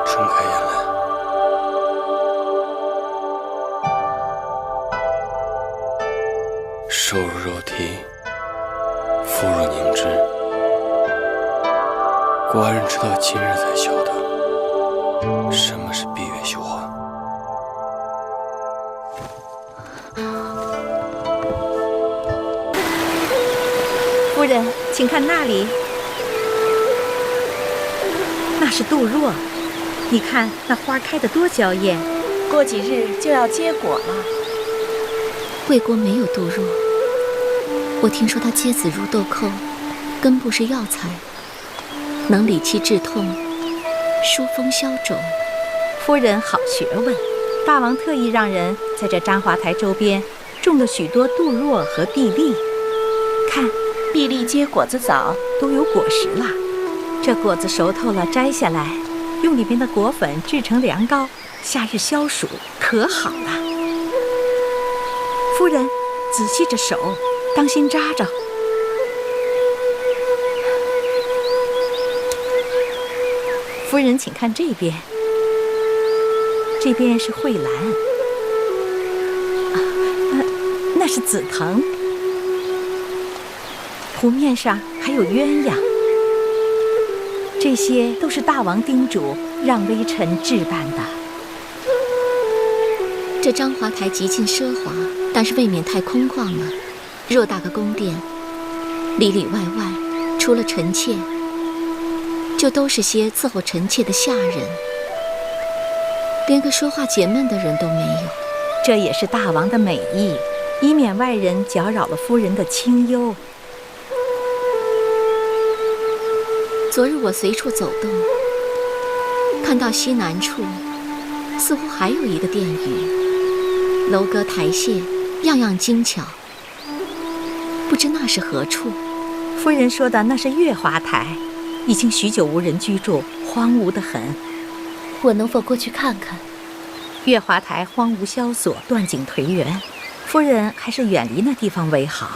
睁开眼来，瘦如肉体，肤如凝脂。寡人直到今日才晓得，什么是闭月羞花。夫人，请看那里，那是杜若。你看那花开得多娇艳，过几日就要结果了。魏国没有杜若，我听说它结子如豆蔻，根部是药材，能理气治痛，疏风消肿。夫人好学问，大王特意让人在这章华台周边种了许多杜若和碧丽。看，碧丽结果子早，都有果实了。这果子熟透了，摘下来，用里面的果粉制成凉膏，夏日消暑，可好了。夫人，仔细着手，当心扎着。夫人，请看这边，这边是蕙兰，那是紫藤，湖面上还有鸳鸯。这些都是大王叮嘱让微臣置办的。这章华台极尽奢华，但是未免太空旷了。偌大个宫殿，里里外外除了臣妾，就都是些伺候臣妾的下人，连个说话解闷的人都没有。这也是大王的美意，以免外人搅扰了夫人的清幽。昨日我随处走动，看到西南处似乎还有一个殿宇，楼阁台榭样样精巧，不知那是何处。夫人说的那是月华台，已经许久无人居住，荒芜得很。我能否过去看看？月华台荒芜萧索，断井颓垣，夫人还是远离那地方为好。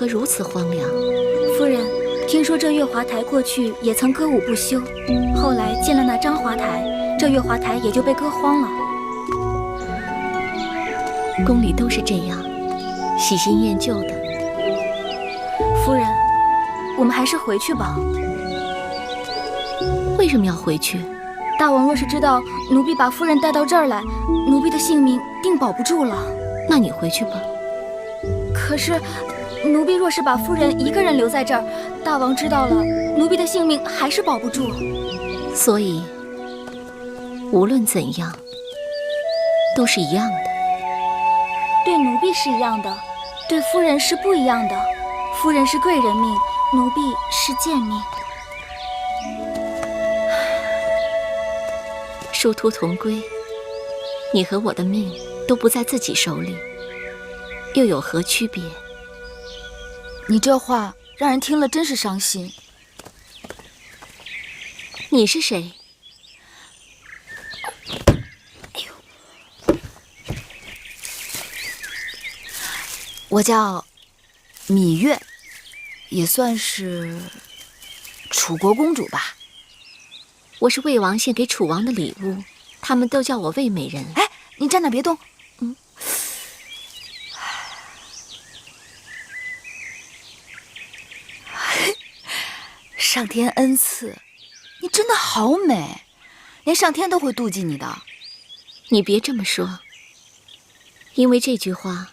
何如此荒凉？夫人，听说这月华台过去也曾歌舞不休，后来建了那张华台，这月华台也就被割荒了。宫里都是这样，喜新厌旧的。夫人，我们还是回去吧。为什么要回去？大王若是知道奴婢把夫人带到这儿来，奴婢的性命定保不住了。那你回去吧。可是，奴婢若是把夫人一个人留在这儿，大王知道了，奴婢的性命还是保不住。所以，无论怎样，都是一样的。对奴婢是一样的，对夫人是不一样的。夫人是贵人命，奴婢是贱命。殊途同归，你和我的命都不在自己手里，又有何区别？你这话让人听了真是伤心。你是谁？我叫芈月，也算是楚国公主吧。我是魏王献给楚王的礼物，他们都叫我魏美人。哎，你站那别动。上天恩赐，你真的好美，连上天都会妒忌你的。你别这么说，因为这句话，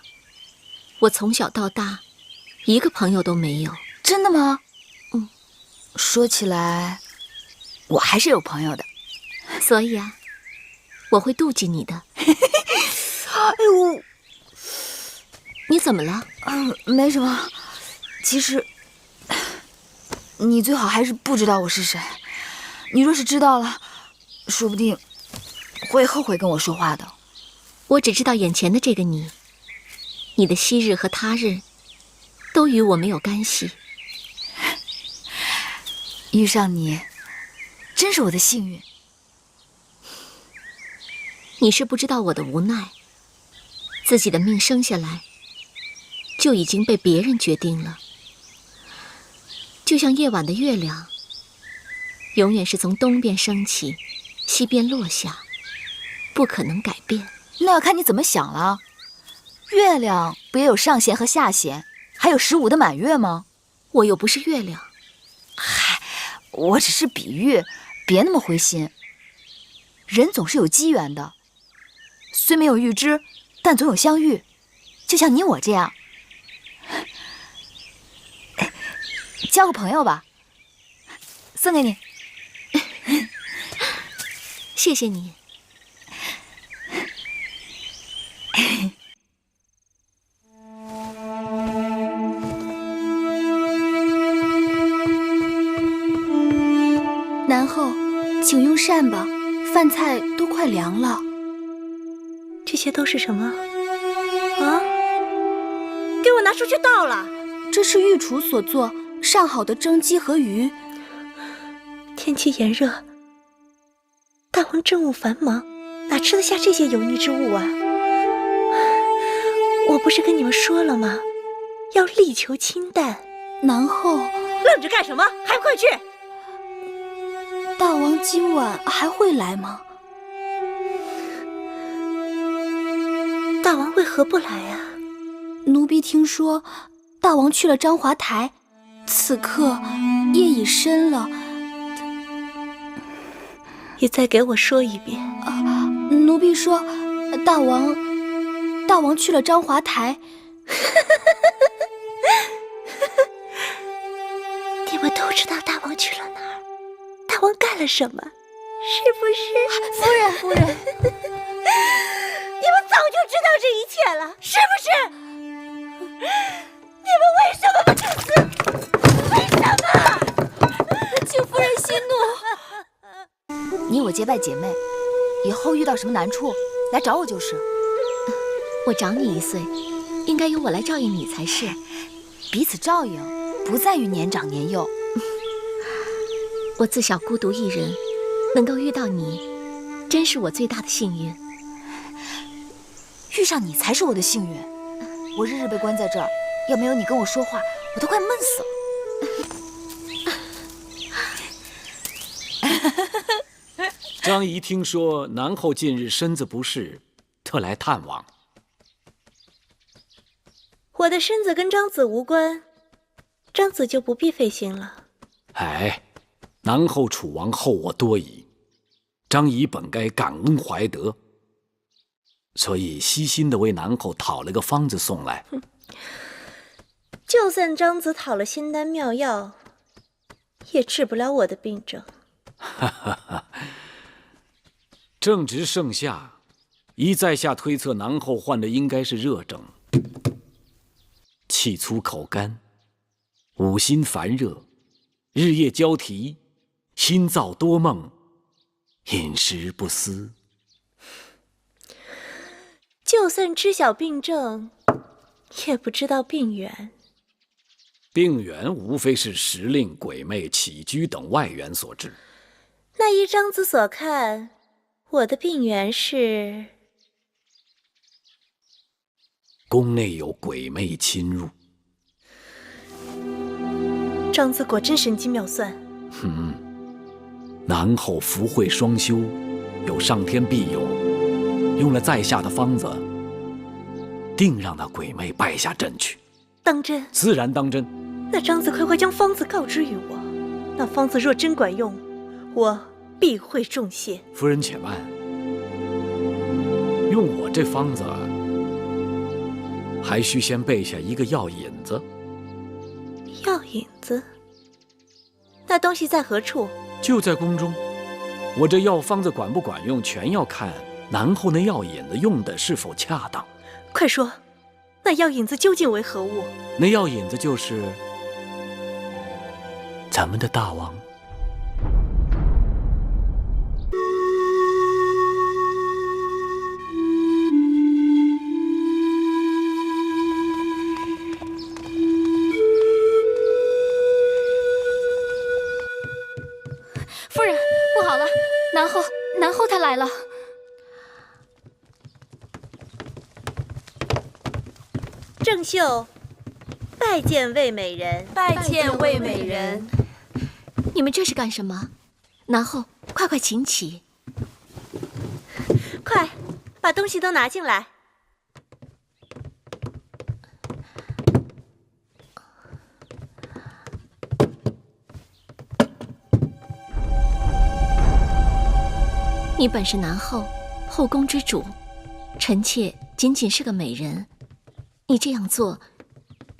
我从小到大一个朋友都没有。真的吗？嗯，说起来，我还是有朋友的。所以啊，我会妒忌你的。哎呦，你怎么了？没什么。其实，你最好还是不知道我是谁。你若是知道了，说不定会后悔跟我说话的。我只知道眼前的这个你，你的昔日和他日，都与我没有干系。遇上你，真是我的幸运。你是不知道我的无奈，自己的命生下来，就已经被别人决定了。就像夜晚的月亮，永远是从东边升起，西边落下，不可能改变。那要看你怎么想了。月亮不也有上弦和下弦，还有15的满月吗？我又不是月亮。嗨，我只是比喻，别那么灰心。人总是有机缘的，虽没有预知，但总有相遇。就像你我这样，交个朋友吧，送给你。谢谢你。南后，请用膳吧，饭菜都快凉了。这些都是什么？啊！给我拿出去倒了！这是御厨所做上好的蒸鸡和鱼。天气炎热，大王政务繁忙，哪吃得下这些油腻之物啊？我不是跟你们说了吗？要力求清淡。南后，愣着干什么？还不快去！大王今晚还会来吗？大王为何不来啊？奴婢听说，大王去了章华台，此刻夜已深了。你再给我说一遍。奴婢说，大王去了章华台。你们都知道大王去了哪儿？大王干了什么？是不是？夫人，你们早就知道这一切了，是不是？你们为什么不去死？为什么？请夫人息怒。你我结拜姐妹，以后遇到什么难处来找我就是。我长你1岁，应该由我来照应你才是。彼此照应，不在于年长年幼。我自小孤独一人，能够遇到你，真是我最大的幸运。遇上你才是我的幸运。我日日被关在这儿，要没有你跟我说话，我都快闷死了。张仪听说南后近日身子不适，特来探望。我的身子跟张子无关，张子就不必费心了。哎，南后楚王厚我多矣，张仪本该感恩怀德，所以悉心的为南后讨了个方子送来。就算张子讨了仙丹妙药，也治不了我的病症。哈哈哈。正值盛夏，依在下推测，南后患的应该是热症，气粗口干，五心烦热，日夜交替，心躁多梦，饮食不思。就算知晓病症，也不知道病源。病源无非是时令、鬼魅、起居等外源所致。那依张子所看，我的病源是宫内有鬼魅侵入。张子果真神机妙算。南后福慧双修，有上天庇佑，用了在下的方子，定让那鬼魅败下阵去。当真？自然当真。那张子快将方子告知于我。那方子若真管用，我必会重谢。夫人且慢，用我这方子，还需先备下一个药引子。药引子？那东西在何处？就在宫中。我这药方子管不管用，全要看南后那药引子用的是否恰当。快说，那药引子究竟为何物？那药引子就是咱们的大王。夫人，不好了，南后他来了。郑袖，拜见魏美人。拜见魏美人。你们这是干什么？南后，快请起。快，把东西都拿进来。你本是南后，后宫之主，臣妾仅仅是个美人，你这样做，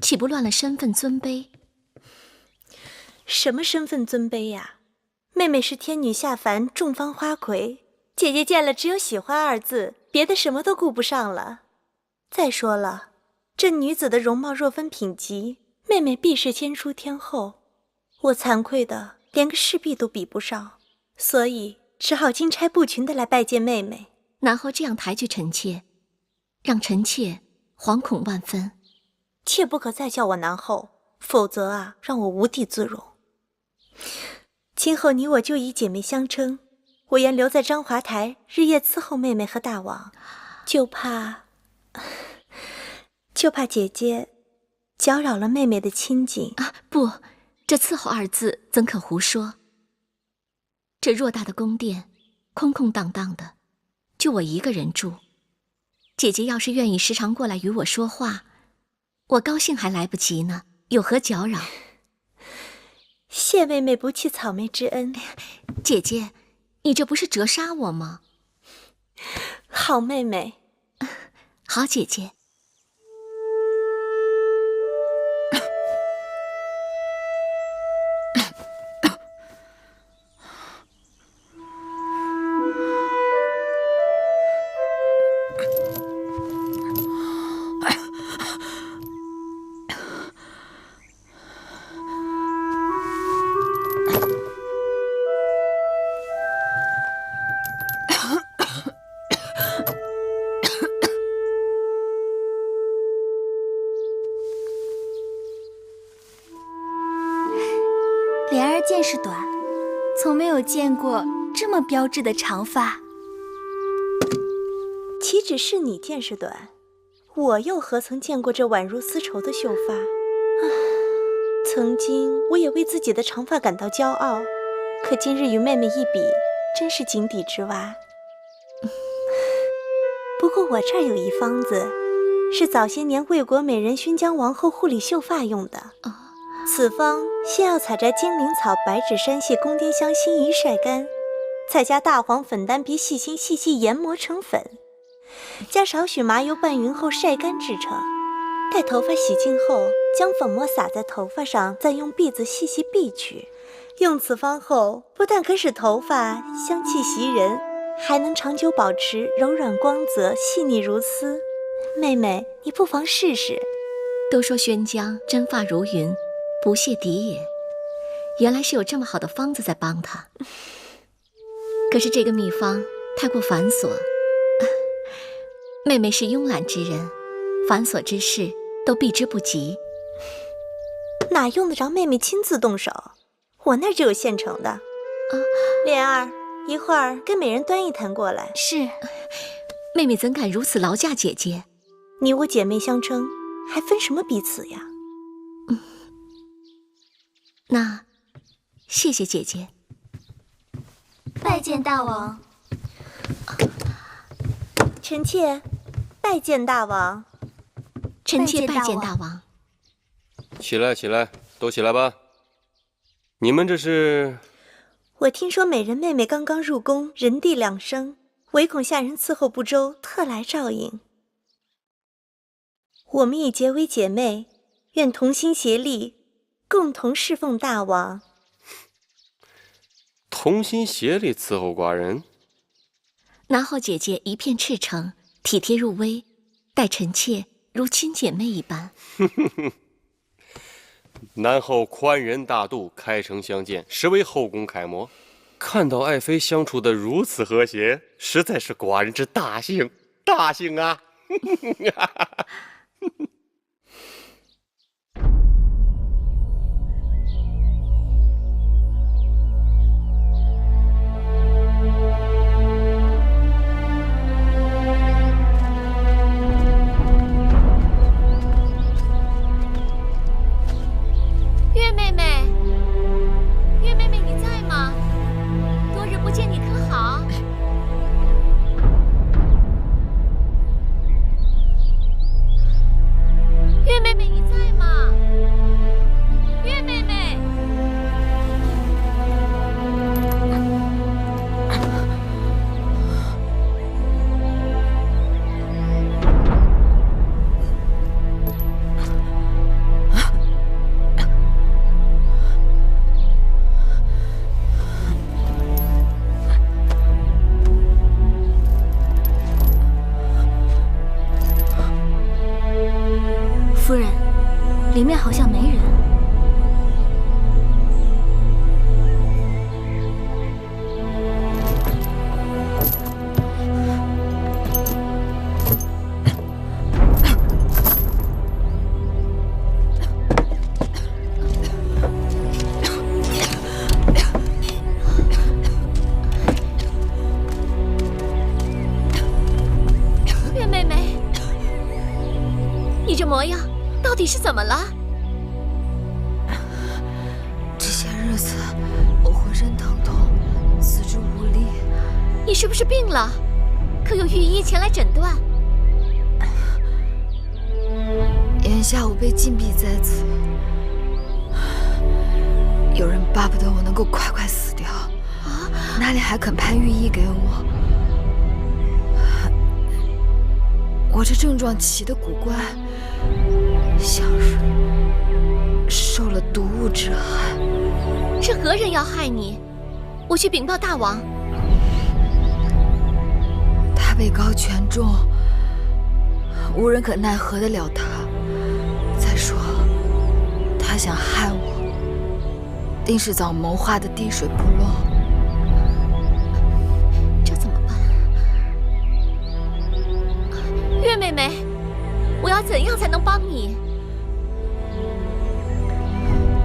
岂不乱了身份尊卑？什么身份尊卑呀？妹妹是天女下凡，众芳花魁，姐姐见了只有喜欢二字，别的什么都顾不上了。再说了，这女子的容貌若分品级，妹妹必是先出天后，我惭愧的连个侍婢都比不上，所以只好金钗不群的来拜见妹妹。南后这样抬举臣妾，让臣妾惶恐万分。切不可再叫我南后，否则啊，让我无地自容。今后你我就以姐妹相称，我愿留在章华台，日夜伺候妹妹和大王，就怕姐姐搅扰了妹妹的清静。不，这伺候二字怎可胡说？这偌大的宫殿，空空荡荡的，就我一个人住。姐姐要是愿意时常过来与我说话，我高兴还来不及呢，有何搅扰？谢妹妹不弃草莓之恩。姐姐，你这不是折杀我吗？好妹妹。好姐姐。莲儿见识短，从没有见过这么标致的长发。岂止是你见识短，我又何曾见过这宛如丝绸的秀发？曾经我也为自己的长发感到骄傲，可今日与妹妹一比，真是井底之蛙。不过我这儿有一方子，是早些年魏国美人勋姜王后护理秀发用的。此方先要采摘金鳞草、白芷、山泻、宫滇香、辛夷晒干，再加大黄、粉丹皮、细辛细细研磨成粉，加少许麻油拌匀后晒干制成。待头发洗净后，将粉末撒在头发上，再用篦子细细篦去。用此方后，不但可使头发香气袭人，还能长久保持柔软光泽、细腻如丝。妹妹，你不妨试试。都说宣姜真发如云，不屑敌也。原来是有这么好的方子在帮他。可是这个秘方太过繁琐，妹妹是慵懒之人，繁琐之事都避之不及。哪用得着妹妹亲自动手？我那儿就有现成的。莲儿，一会儿跟美人端一坛过来。是。妹妹怎敢如此劳驾姐姐？你我姐妹相称，还分什么彼此呀？那谢谢姐姐。拜见大王。臣妾拜见大王。臣妾拜见大王。起来，起来，都起来吧。你们这是？我听说美人妹妹刚刚入宫，人地两生，唯恐下人伺候不周，特来照应。我们已结为姐妹，愿同心协力，共同侍奉大王。同心协力伺候寡人。南后姐姐一片赤诚，体贴入微，待臣妾如亲姐妹一般。南后宽仁大度，开诚相见，实为后宫楷模。看到爱妃相处得如此和谐，实在是寡人之大幸，大幸啊！月妹妹，月妹妹，你在吗？多日不见，你可好？月妹妹，你在吗？月妹妹，夫人，里面好像没人。月妹妹，你这模样到底是怎么了？这些日子我浑身疼痛，四肢无力。你是不是病了？可有御医前来诊断？眼下我被禁闭在此，有人巴不得我能够快快死掉，哪里还肯派御医给我？我这症状奇得古怪，像是受了毒物之害。是何人要害你？我去禀报大王。他位高权重，无人可奈何得了他。再说，他想害我，定是早谋划的滴水不漏。这怎么办？月妹妹，我要怎样才能帮你？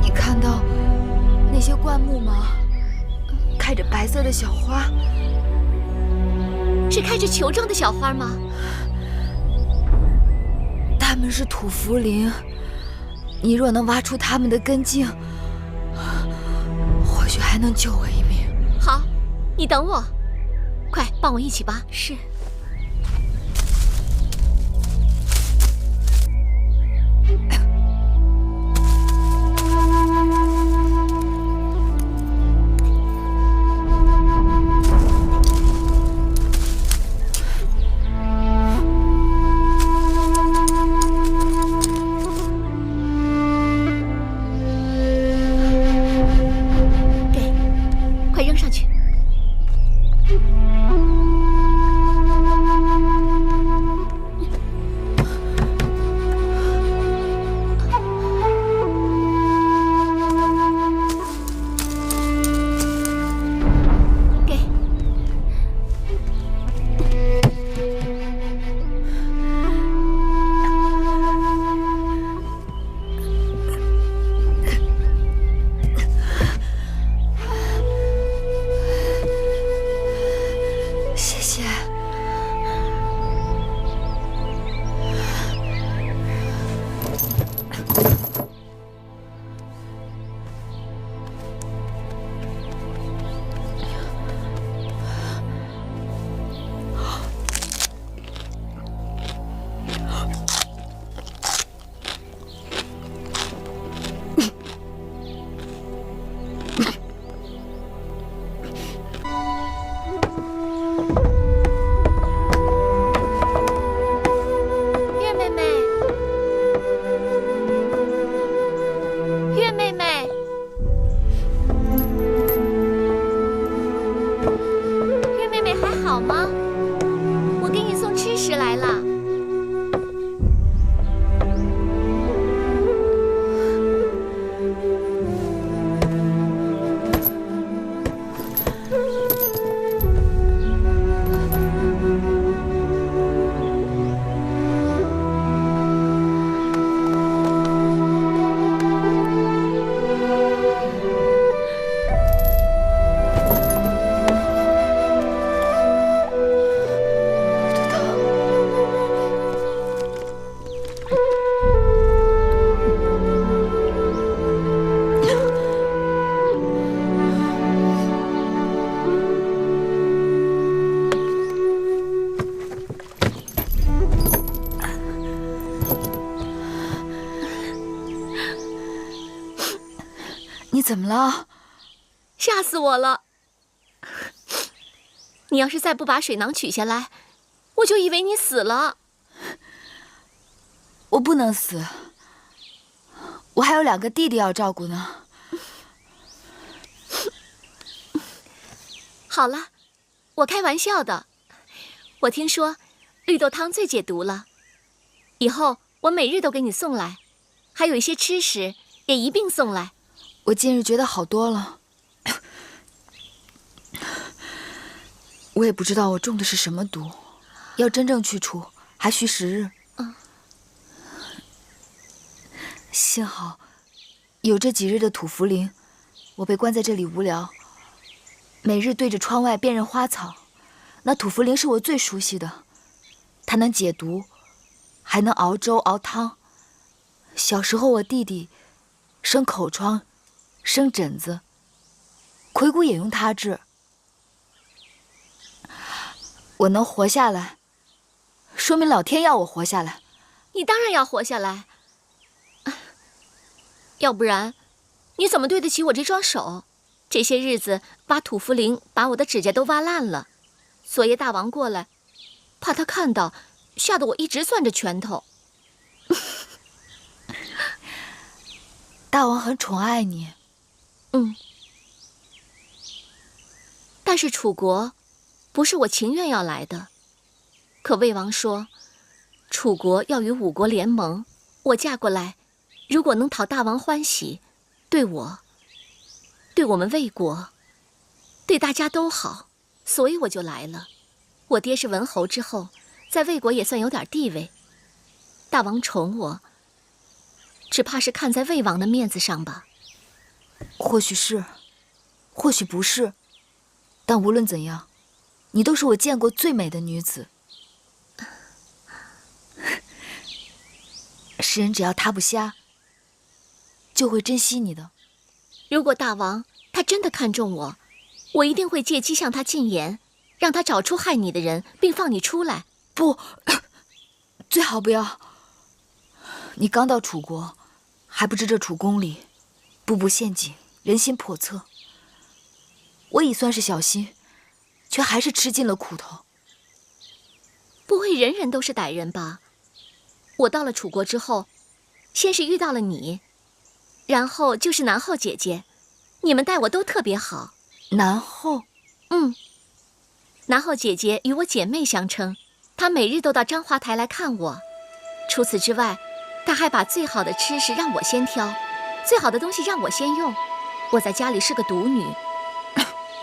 你看到那些灌木吗？开着白色的小花。是开着球状的小花吗？它们是土茯苓，你若能挖出他们的根茎，或许还能救我一命。好，你等我，快帮我一起挖。是。你怎么了？吓死我了！你要是再不把水囊取下来，我就以为你死了。我不能死，我还有2个弟弟要照顾呢。好了，我开玩笑的。我听说绿豆汤最解毒了，以后我每日都给你送来，还有一些吃食也一并送来。我近日觉得好多了，我也不知道我中的是什么毒，要真正去除还需时日。幸好有这几日的土茯苓，我被关在这里无聊，每日对着窗外辨认花草。那土茯苓是我最熟悉的，它能解毒，还能熬粥熬汤。小时候我弟弟生口疮、生疹子，魁骨也用它治。我能活下来，说明老天要我活下来。你当然要活下来，要不然你怎么对得起我这双手？这些日子挖土茯苓，把我的指甲都挖烂了。昨夜大王过来，怕他看到，吓得我一直攥着拳头。大王很宠爱你。但是楚国不是我情愿要来的，可魏王说楚国要与5国联盟，我嫁过来，如果能讨大王欢喜，对我，对我们魏国，对大家都好，所以我就来了。我爹是文侯之后，在魏国也算有点地位，大王宠我，只怕是看在魏王的面子上吧。或许是，或许不是，但无论怎样，你都是我见过最美的女子。世人只要他不瞎，就会珍惜你的。如果大王他真的看中我，我一定会借机向他进言，让他找出害你的人，并放你出来。不，最好不要。你刚到楚国，还不知这楚宫里步步陷阱，人心叵测。我已算是小心，却还是吃尽了苦头。不会人人都是歹人吧？我到了楚国之后，先是遇到了你，然后就是南后姐姐，你们待我都特别好。南后？南后姐姐与我姐妹相称，她每日都到章华台来看我。除此之外，她还把最好的吃食让我先挑，最好的东西让我先用。我在家里是个独女，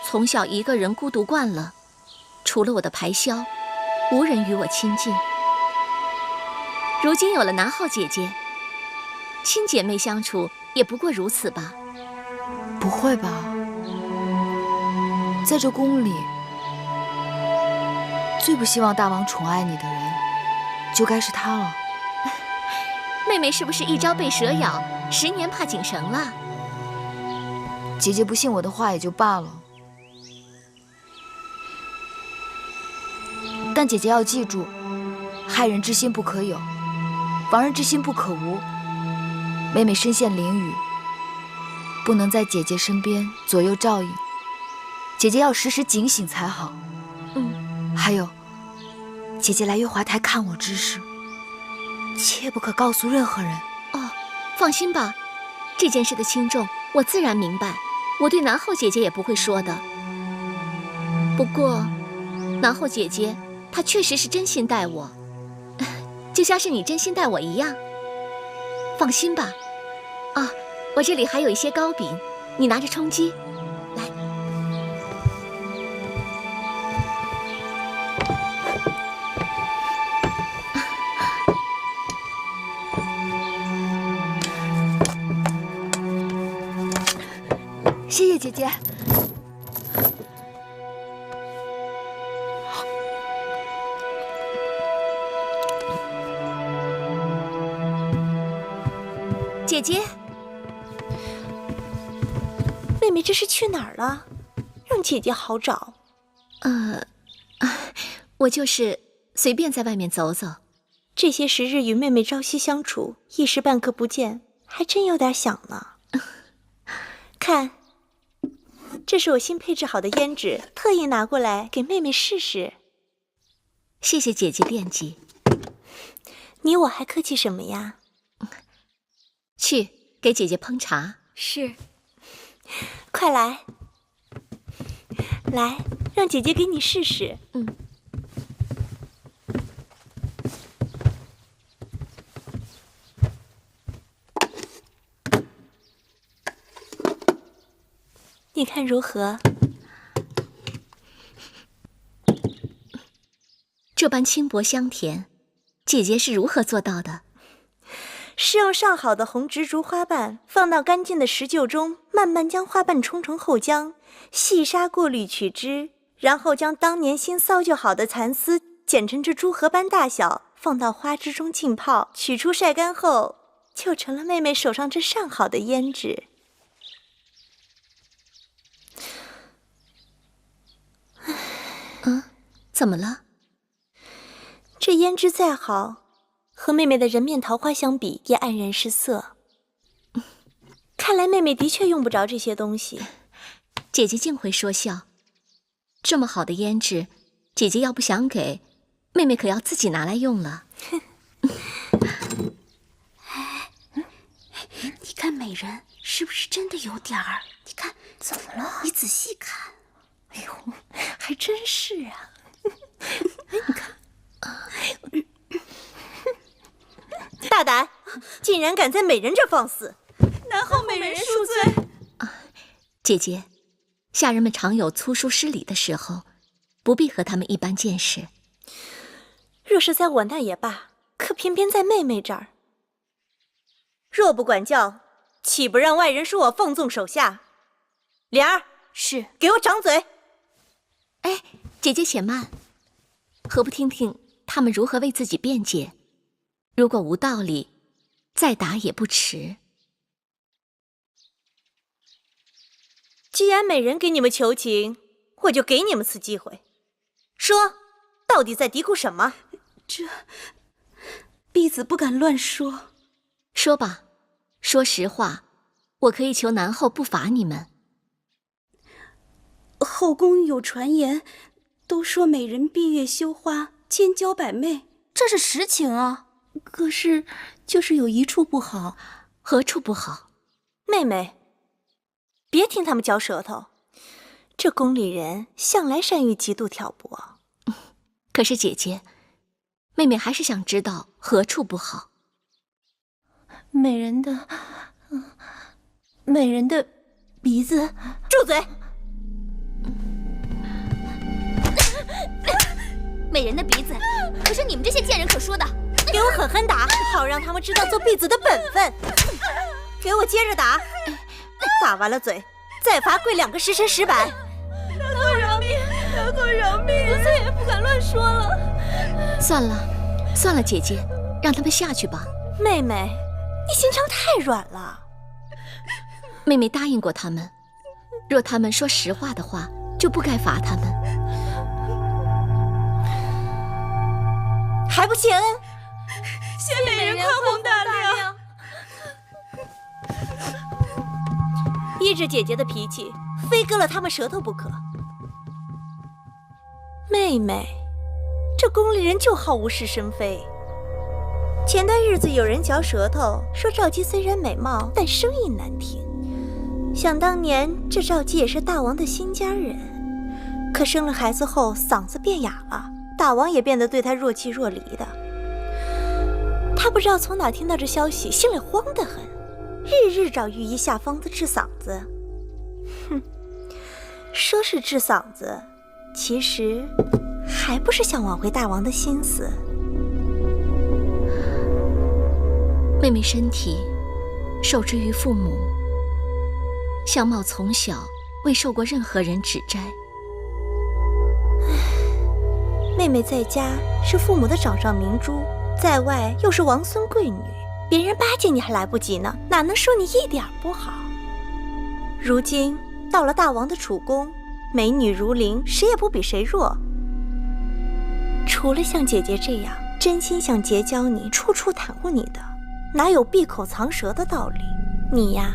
从小一个人孤独惯了，除了我的排箫，无人与我亲近。如今有了南后姐姐，亲姐妹相处也不过如此吧？不会吧？在这宫里，最不希望大王宠爱你的人，就该是他了。妹妹是不是一朝被蛇咬，10年怕井绳了？姐姐不信我的话也就罢了，但姐姐要记住，害人之心不可有，防人之心不可无。妹妹身陷囹圄，不能在姐姐身边左右照应，姐姐要时时警醒才好。还有，姐姐来月华台看我之事，切不可告诉任何人。哦，放心吧，这件事的轻重我自然明白，我对南后姐姐也不会说的。不过，南后姐姐她确实是真心待我，就像是你真心待我一样。放心吧。啊，我这里还有一些糕饼，你拿着充饥。来。谢谢姐姐。姐姐，妹妹这是去哪儿了？让姐姐好找。我就是随便在外面走走。这些时日与妹妹朝夕相处，一时半刻不见，还真有点想呢。看，这是我新配制好的胭脂，特意拿过来给妹妹试试。谢谢姐姐惦记。你我还客气什么呀？去给姐姐烹茶。是。快来，来，让姐姐给你试试。你看如何？这般轻薄香甜，姐姐是如何做到的？是用上好的红植竹花瓣放到干净的石臼中，慢慢将花瓣冲成后浆，细砂过滤取汁，然后将当年新骚就好的蚕丝剪成这猪荷般大小，放到花枝中浸泡，取出晒干后，就成了妹妹手上这上好的胭脂。怎么了？这胭脂再好，和妹妹的人面桃花相比，也黯然失色。看来妹妹的确用不着这些东西。姐姐竟会说笑。这么好的胭脂，姐姐要不想给，妹妹可要自己拿来用了。你看美人是不是真的有点儿？你看怎么了？你仔细看。哎呦，还真是啊！你看，大胆，竟然敢在美人这放肆！南后美人恕罪。姐姐，下人们常有粗疏失礼的时候，不必和他们一般见识。若是在我那也罢，可偏偏在妹妹这儿。若不管教，岂不让外人说我放纵手下？莲儿，是，给我掌嘴！哎，姐姐且慢，何不听听他们如何为自己辩解？如果无道理，再打也不迟。既然美人给你们求情，我就给你们次机会，说，到底在嘀咕什么？婢子不敢乱说。说吧，说实话，我可以求南后不罚你们。后宫有传言，都说美人闭月羞花，千娇百媚，这是实情啊。可是就是有一处不好。何处不好？妹妹，别听他们嚼舌头，这宫里人向来善于极度挑拨。可是姐姐，妹妹还是想知道何处不好。美人的鼻子。住嘴！美人的鼻子，可是你们这些贱人可说的。给我狠狠打，好让他们知道做婢子的本分。给我接着打，打完了嘴，再罚跪2个时辰10板。大哥饶命！大哥饶命！我再也不敢乱说了。算了，姐姐，让他们下去吧。妹妹，你心肠太软了。妹妹答应过他们，若他们说实话的话，就不该罚他们。还不谢恩？谢美人宽宏大量。依着姐姐的脾气，非割了他们舌头不可。妹妹，这宫里人就好无事生非。前段日子有人嚼舌头，说赵姬虽然美貌，但声音难听。想当年，这赵姬也是大王的心尖人，可生了孩子后嗓子变哑了，大王也变得对她若即若离的。他不知道从哪听到这消息，心里慌得很，日日找御医下方子治嗓子。哼，说是治嗓子，其实还不是想挽回大王的心思。妹妹身体受之于父母，相貌从小未受过任何人指摘。妹妹在家是父母的掌上明珠，在外又是王孙贵女，别人巴结你还来不及呢，哪能说你一点不好？如今到了大王的储宫，美女如林，谁也不比谁弱。除了像姐姐这样真心想结交你、处处袒护你的，哪有闭口藏舌的道理？你呀，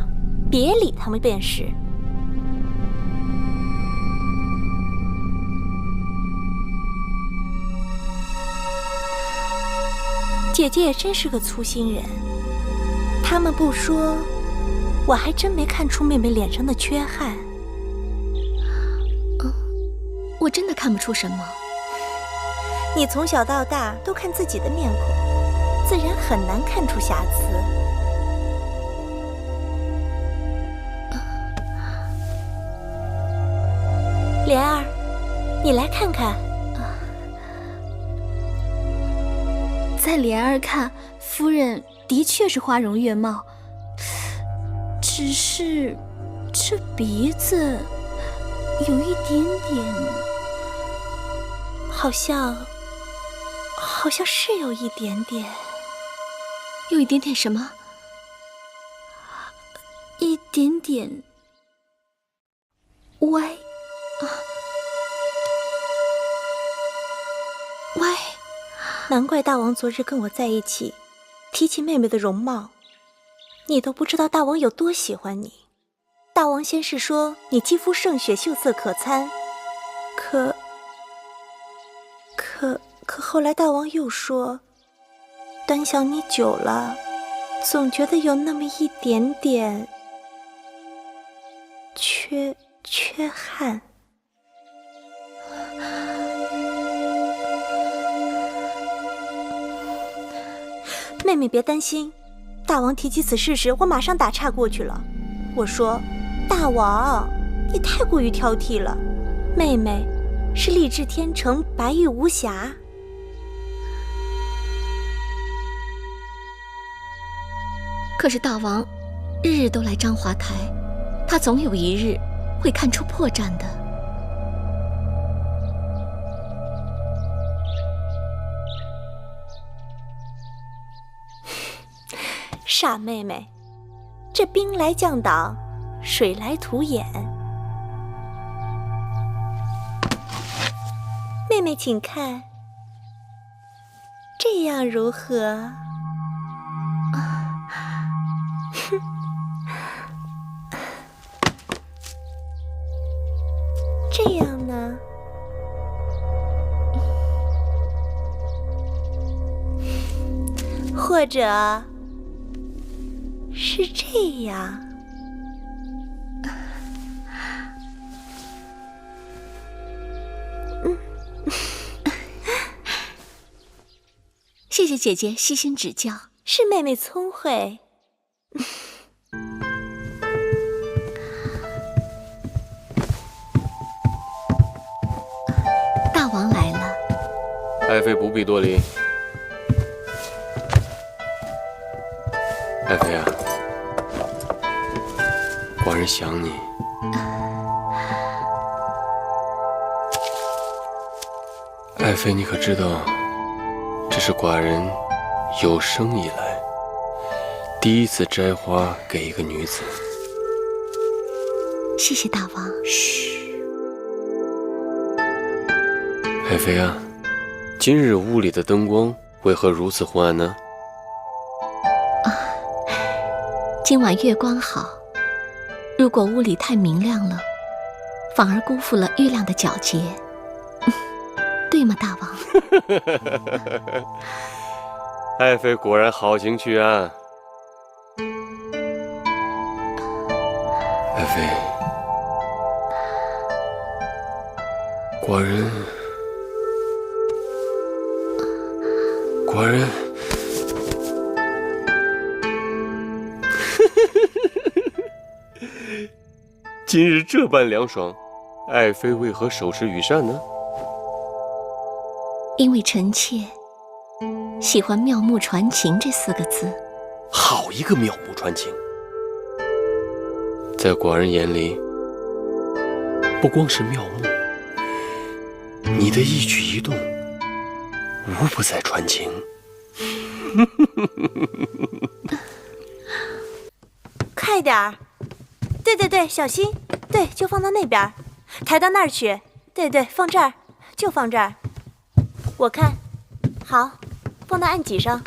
别理他们便是。姐姐也真是个粗心人，他们不说，我还真没看出妹妹脸上的缺憾。我真的看不出什么。你从小到大都看自己的面孔，自然很难看出瑕疵。莲儿，你来看看。在莲儿看，夫人的确是花容月貌，只是这鼻子有一点点，好像是有一点点。有一点点什么？一点点歪啊，歪。难怪大王昨日跟我在一起，提起妹妹的容貌，你都不知道大王有多喜欢你。大王先是说你肌肤胜雪，秀色可餐，可后来大王又说，端详你久了，总觉得有那么一点点缺憾。妹妹别担心，大王提起此事时，我马上打岔过去了。我说，大王，你太过于挑剔了，妹妹是丽质天成，白玉无瑕。可是大王日日都来章华台，他总有一日会看出破绽的。傻妹妹，这兵来将挡，水来土掩，妹妹，请看，这样如何？这样呢？或者是这样？谢谢姐姐细心指教，是妹妹聪慧。大王来了。爱妃不必多礼。爱妃啊，寡人想你。爱妃，你可知道，这是寡人有生以来第一次摘花给一个女子。谢谢大王。嘘，爱妃啊，今日屋里的灯光为何如此昏暗呢？今晚月光好，如果屋里太明亮了，反而辜负了月亮的皎洁，对吗，大王？爱妃果然好情趣啊！爱妃，寡人今日这般凉爽，爱妃为何手持羽扇呢？因为臣妾喜欢妙目传情这4个字。好一个妙目传情！在寡人眼里，不光是妙目，你的一举一动无不在传情。快点儿！对，小心！对，就放到那边，抬到那儿去。对，放这儿，就放这儿。我看，好，放到案几上。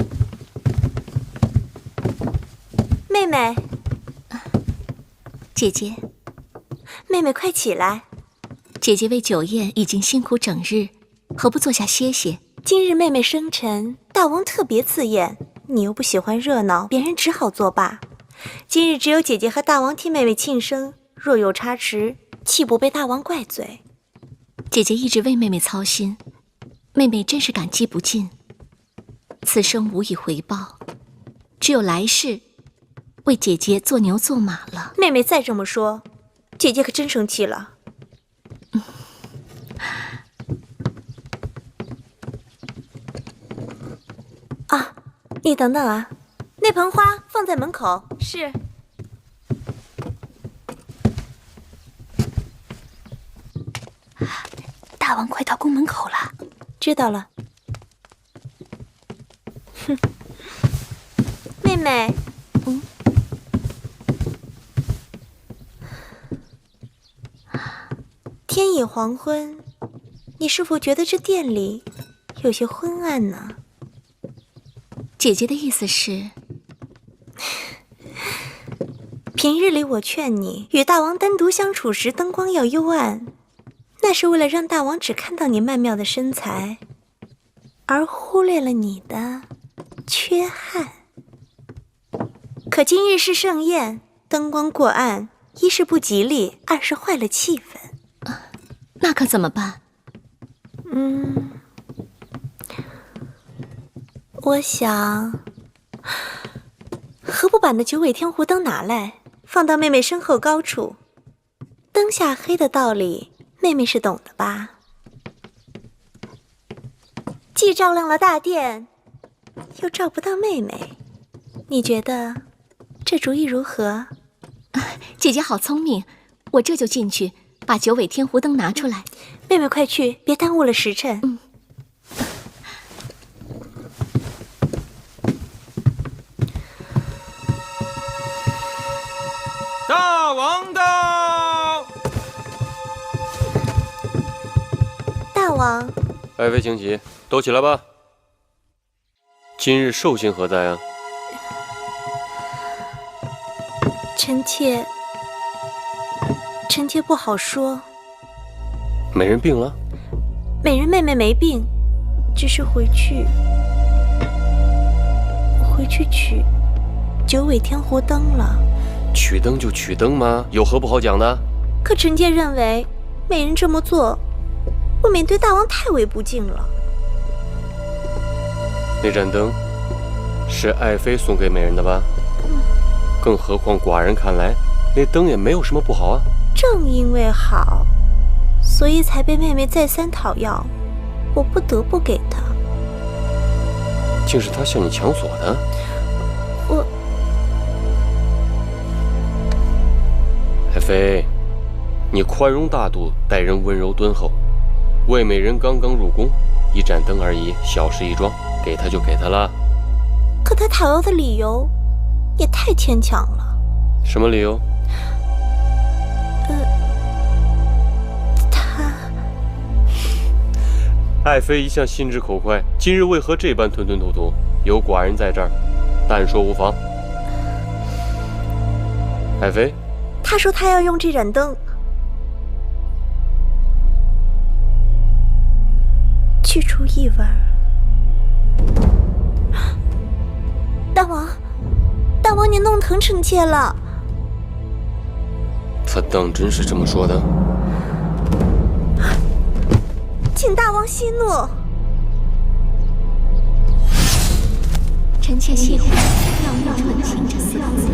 妹妹，姐姐，妹妹快起来！姐姐为酒宴已经辛苦整日，何不坐下歇歇？今日妹妹生辰，大王特别赐宴，你又不喜欢热闹，别人只好作罢。今日只有姐姐和大王替妹妹庆生，若有差池，岂不被大王怪罪？姐姐一直为妹妹操心，妹妹真是感激不尽。此生无以回报，只有来世为姐姐做牛做马了。妹妹再这么说，姐姐可真生气了。啊，你等等啊，那盆花放在门口。是。大王快到宫门口了。知道了。哼，妹妹，天已黄昏，你是否觉得这店里有些昏暗呢？姐姐的意思是，平日里我劝你与大王单独相处时灯光要幽暗，那是为了让大王只看到你曼妙的身材，而忽略了你的缺憾。可今日是盛宴，灯光过暗，一是不吉利，二是坏了气氛。那可怎么办？我想，何不把那9尾天湖灯拿来，放到妹妹身后高处？灯下黑的道理，妹妹是懂的吧？既照亮了大殿，又照不到妹妹，你觉得这主意如何？姐姐好聪明，我这就进去把9尾天湖灯拿出来。妹妹快去，别耽误了时辰。大王到！大王，爱妃请起，都起来吧。今日寿星何在啊？臣妾不好说。美人病了？美人妹妹没病，只是回去取九尾天狐灯了。取灯就取灯吗？有何不好讲的？可臣妾认为，美人这么做，未免对大王太为不敬了。那盏灯是爱妃送给美人的吧？更何况寡人看来，那灯也没有什么不好啊。正因为好，所以才被妹妹再三讨要，我不得不给她。竟是她向你抢锁的？爱妃，你宽容大度，待人温柔敦厚。魏美人刚刚入宫，一盏灯而已，小事一桩，给她就给她了。可她讨要的理由也太牵强了。什么理由？爱妃一向心直口快，今日为何这般吞吞吐吐？有寡人在这儿，但说无妨。爱妃，他说他要用这盏灯去除异味。大王，你弄疼臣妾了。他当真是这么说的？请大王息怒。臣妾喜欢“妙语传情”这4个字。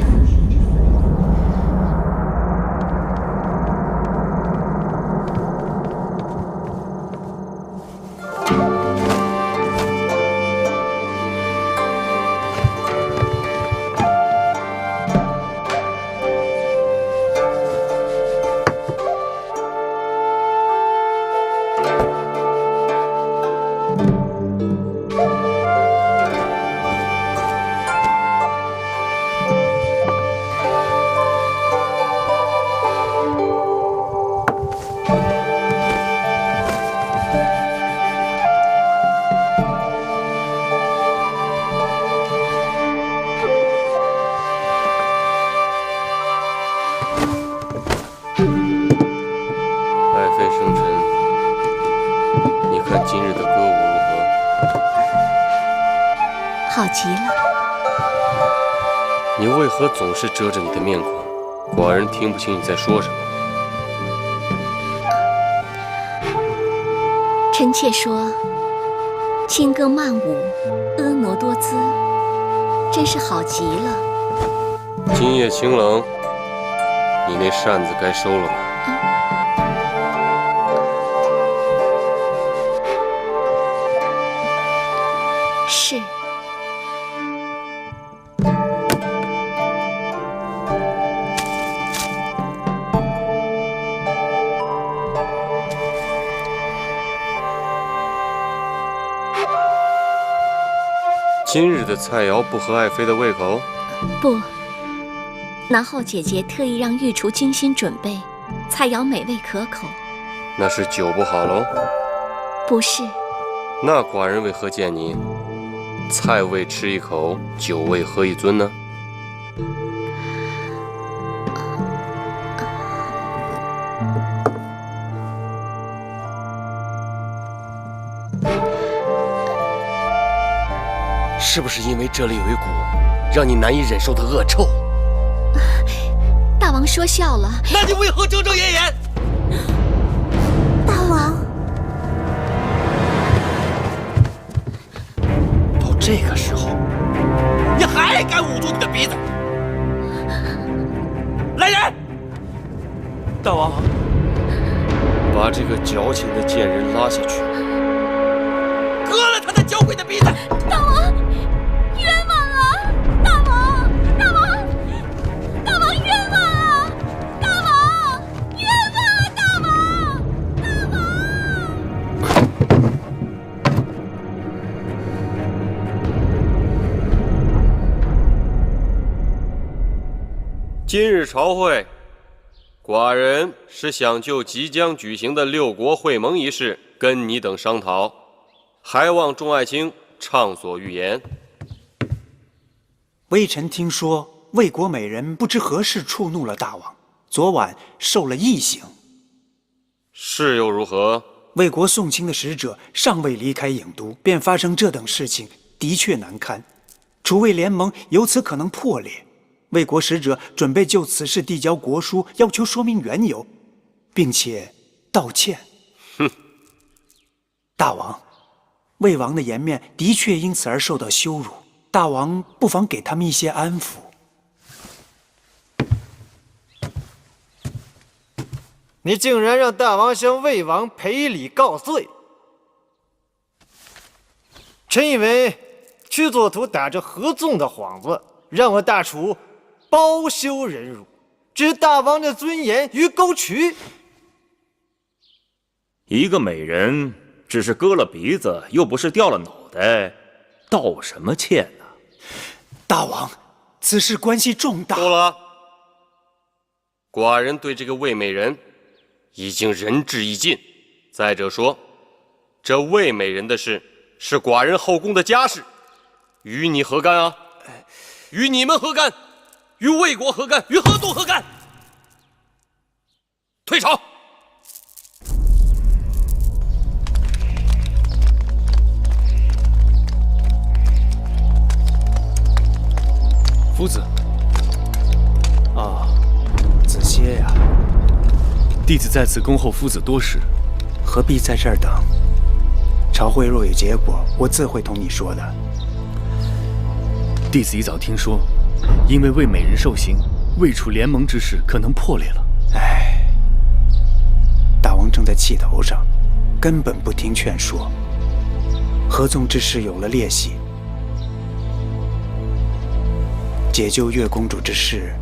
今日的歌舞如何？好极了。你为何总是遮着你的面孔？寡人听不清你在说什么。臣妾说，轻歌曼舞，婀娜多姿，真是好极了。今夜清冷，你那扇子该收了吧？是。今日的菜肴不合爱妃的胃口？不，南后姐姐特意让御厨精心准备，菜肴美味可口。那是酒不好喽？不是。那寡人为何见你菜味吃一口，酒味喝一樽呢？是不是因为这里有一股让你难以忍受的恶臭？大王说笑了。那你为何遮遮掩掩？大王，到这个时候，你还敢捂住你的鼻子？来人！大王，把这个矫情的贱人拉下去，割了他那娇贵的鼻子！大王，冤枉啊！大王，大王，大王冤枉啊！大王，冤枉啊！大王，大王。今日朝会，寡人是想就即将举行的6国会盟一事跟你等商讨。还望众爱卿畅所欲言。微臣听说魏国美人不知何事触怒了大王，昨晚受了异刑。是又如何？魏国送亲的使者尚未离开郢都，便发生这等事情，的确难堪。楚魏联盟由此可能破裂。魏国使者准备就此事递交国书，要求说明缘由，并且道歉。哼！大王，魏王的颜面的确因此而受到羞辱，大王不妨给他们一些安抚。你竟然让大王向魏王赔礼告罪！臣以为屈作图打着合纵的幌子，让我大楚包羞忍辱，置大王的尊严于沟渠。一个美人只是割了鼻子，又不是掉了脑袋，道什么歉呢？大王，此事关系重大。够了，寡人对这个魏美人已经仁至义尽。再者说，这魏美人的事是寡人后宫的家事，与你何干啊？与你们何干？与魏国何干？与河东何干？退朝！夫子。啊，子歇呀。弟子在此恭候夫子多时，何必在这儿等？朝会若有结果，我自会同你说的。弟子一早听说，因为魏美人受刑，魏楚联盟之事可能破裂了。唉，大王正在气头上，根本不听劝说。合纵之事有了裂隙，解救月公主之事，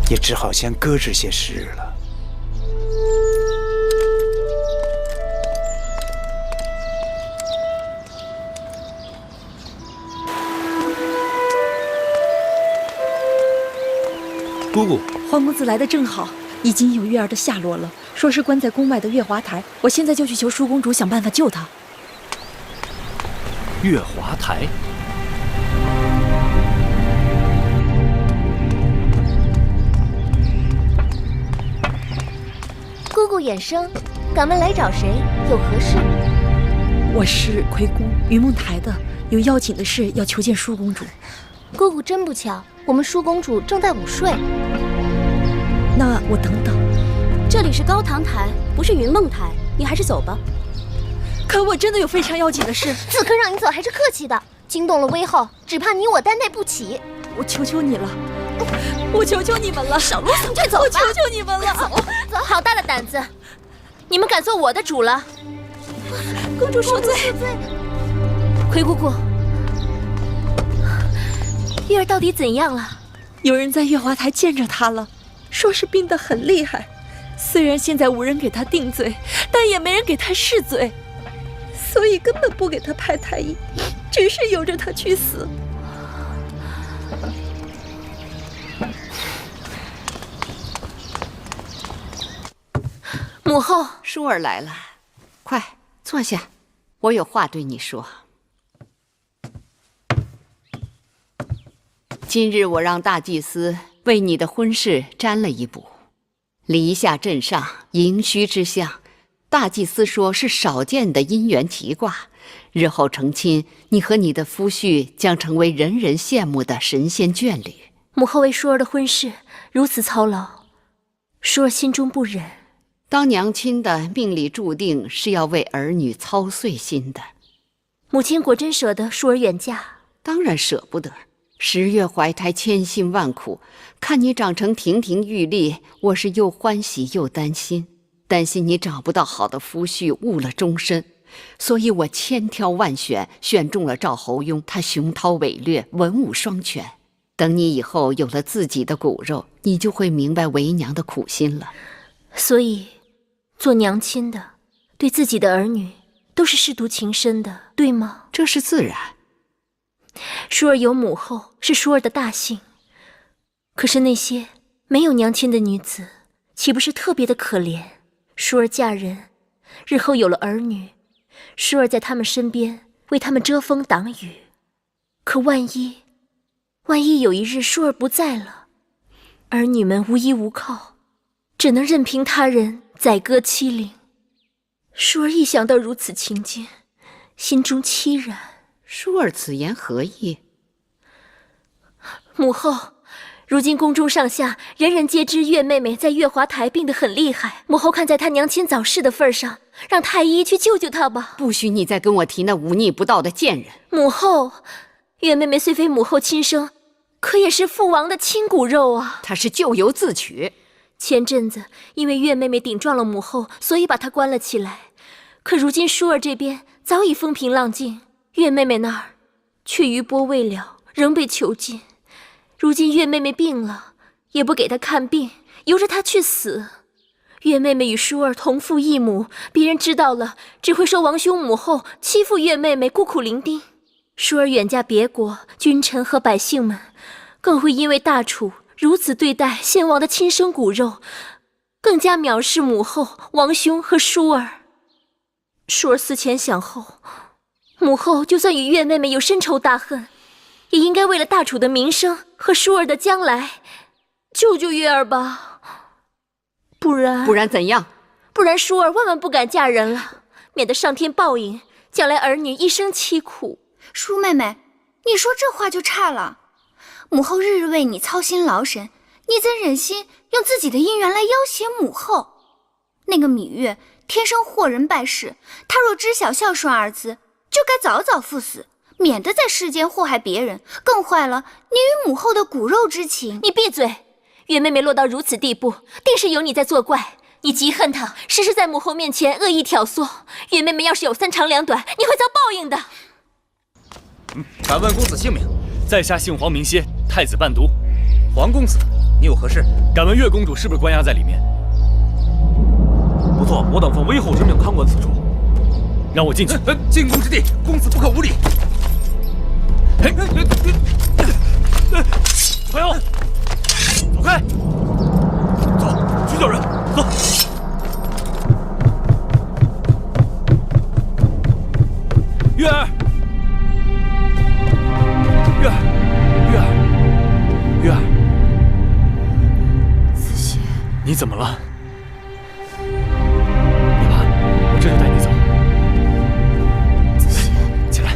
也只好先搁置些时日了。姑姑，桓公子来的正好，已经有月儿的下落了，说是关在宫外的月华台。我现在就去求舒公主想办法救她。月华台。姑姑远生，敢问来找谁？有何事？我是魁姑云梦台的，有要紧的事要求见舒公主。姑姑真不巧，我们舒公主正在午睡。那我等等。这里是高堂台，不是云梦台，你还是走吧。可我真的有非常要紧的事。此刻让你走还是客气的，惊动了威后，只怕你我担待不起。我求求你了，我求求你们了，少啰嗦，快走吧！我求求你们了，走！好大的胆子，你们敢做我的主了？公主恕罪。魁姑姑，月儿到底怎样了？有人在月华台见着她了，说是病得很厉害。虽然现在无人给她定罪，但也没人给她释罪，所以根本不给她拍太医，只是由着她去死。母后，舒儿来了，快坐下，我有话对你说。今日我让大祭司为你的婚事占了一卜，离下镇上迎虚之象，大祭司说是少见的姻缘奇卦，日后成亲，你和你的夫婿将成为人人羡慕的神仙眷侣。母后为舒儿的婚事如此操劳，舒儿心中不忍。当娘亲的命里注定是要为儿女操碎心的。母亲果真舍得舒儿远嫁？当然舍不得。10月怀胎，千辛万苦，看你长成亭亭玉立，我是又欢喜又担心。担心你找不到好的夫婿，误了终身，所以我千挑万选，选中了赵侯雍。他雄韬伟略，文武双全。等你以后有了自己的骨肉，你就会明白为娘的苦心了。所以做娘亲的对自己的儿女都是舐犊情深的，对吗？这是自然。舒儿有母后是舒儿的大幸，可是那些没有娘亲的女子岂不是特别的可怜？舒儿嫁人，日后有了儿女，舒儿在他们身边为他们遮风挡雨。可万一有一日舒儿不在了，儿女们无依无靠，只能任凭他人宰割欺凌。舒儿一想到如此情景，心中凄然。舒儿此言何意？母后，如今宫中上下人人皆知月妹妹在月华台病得很厉害，母后看在她娘亲早逝的份上，让太医去救救她吧。不许你再跟我提那忤逆不道的贱人。母后，月妹妹虽非母后亲生，可也是父王的亲骨肉啊。她是咎由自取。前阵子因为月妹妹顶撞了母后，所以把她关了起来。可如今舒儿这边早已风平浪静，月妹妹那儿却余波未了，仍被囚禁。如今月妹妹病了，也不给她看病，由着她去死。月妹妹与舒儿同父异母，别人知道了，只会说王兄母后欺负月妹妹孤苦伶仃。舒儿远嫁别国，君臣和百姓们更会因为大楚如此对待先王的亲生骨肉，更加藐视母后、王兄和舒儿。舒儿思前想后，母后就算与月妹妹有深仇大恨，也应该为了大楚的名声和舒儿的将来，救救月儿吧。不然怎样？不然舒儿万万不敢嫁人了，免得上天报应，将来儿女一生凄苦。舒妹妹，你说这话就差了。母后日日为你操心劳神，你怎忍心用自己的姻缘来要挟母后？那个芈月天生祸人败事，她若知晓孝顺二字，就该早早赴死，免得在世间祸害别人，更坏了你与母后的骨肉之情。你闭嘴！月妹妹落到如此地步，定是有你在作怪。你极恨她，时时在母后面前恶意挑唆。月妹妹要是有三长两短，你会遭报应的。敢问公子姓名？在下姓黄名歇，太子伴读。黄公子，你有何事？敢问月公主是不是关押在里面？不错，我等奉威后之命看管此处。让我进去。进宫之地，公子不可无礼。快要走开！走，去叫人。走。月儿，月儿，月儿，月儿，子歇，你怎么了？别怕，我这就带你走。子歇，起来。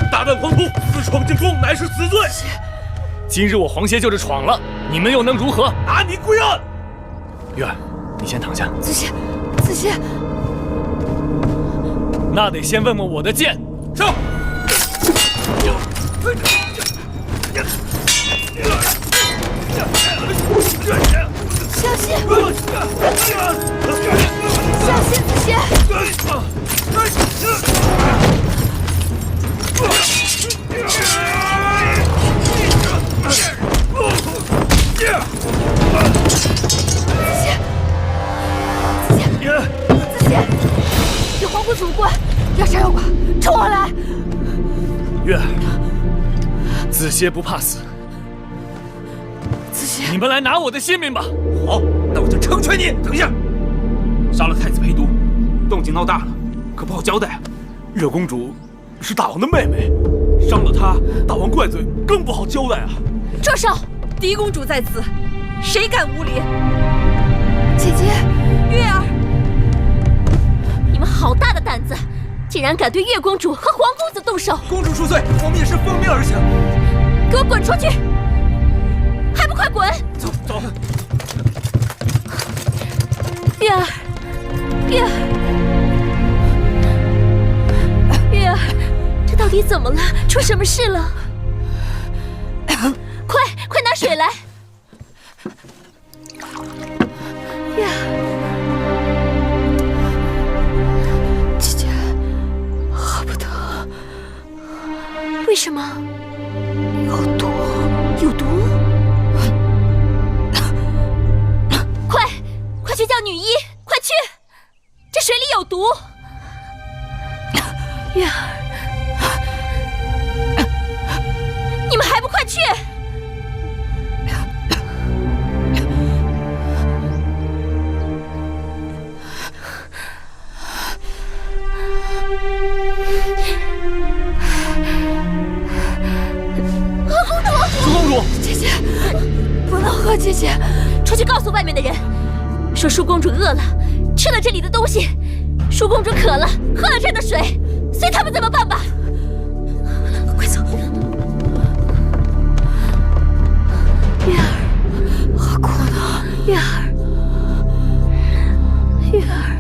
大胆狂徒，私闯进宫，乃是死罪。今日我黄歇就是闯了，你们又能如何？拿你归案。月儿，你先躺下。子歇，子歇，那得先问问我的剑。上。小心！小心，子歇！子歇，有黄埔祖棍，要杀要剐，冲我来！月儿，子歇不怕死。子歇，你们来拿我的性命吧！好，那我就成全你。等一下，杀了太子陪读，动静闹大了，可不好交代啊。热公主是大王的妹妹，伤了她，大王怪罪，更不好交代啊。住手！嫡公主在此，谁敢无礼？姐姐，月儿，你们好大的胆子，竟然敢对月公主和黄公子动手！公主恕罪，我们也是奉命而行。给我滚出去！还不快滚！走走。月儿，月儿，月儿，这到底怎么了？出什么事了？快拿水来！月儿，姐姐，喝不得。为什么？有毒。有毒？快去叫女医！快去！这水里有毒！月儿，你们还不快去！姐姐，不能喝，姐姐，出去告诉外面的人，说舒公主饿了，吃了这里的东西；舒公主渴了，喝了这的水，随他们怎么办吧。快走！月儿，好困啊！月儿，月儿，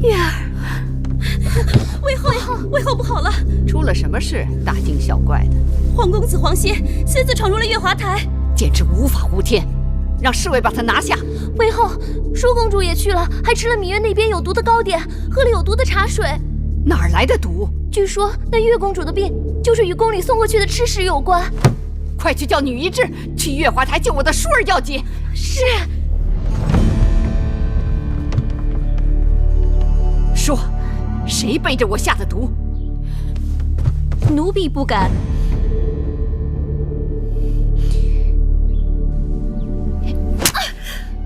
月儿，魏后不好了！出了什么事？大惊小怪的。皇公子黄歇私自闯入了月华台，简直无法无天！让侍卫把他拿下。魏后，舒公主也去了，还吃了芈月那边有毒的糕点，喝了有毒的茶水。哪儿来的毒？据说那月公主的病就是与宫里送过去的吃食有关。快去叫女医治，去月华台救我的舒儿要紧。是。说，谁背着我下的毒？奴婢不敢。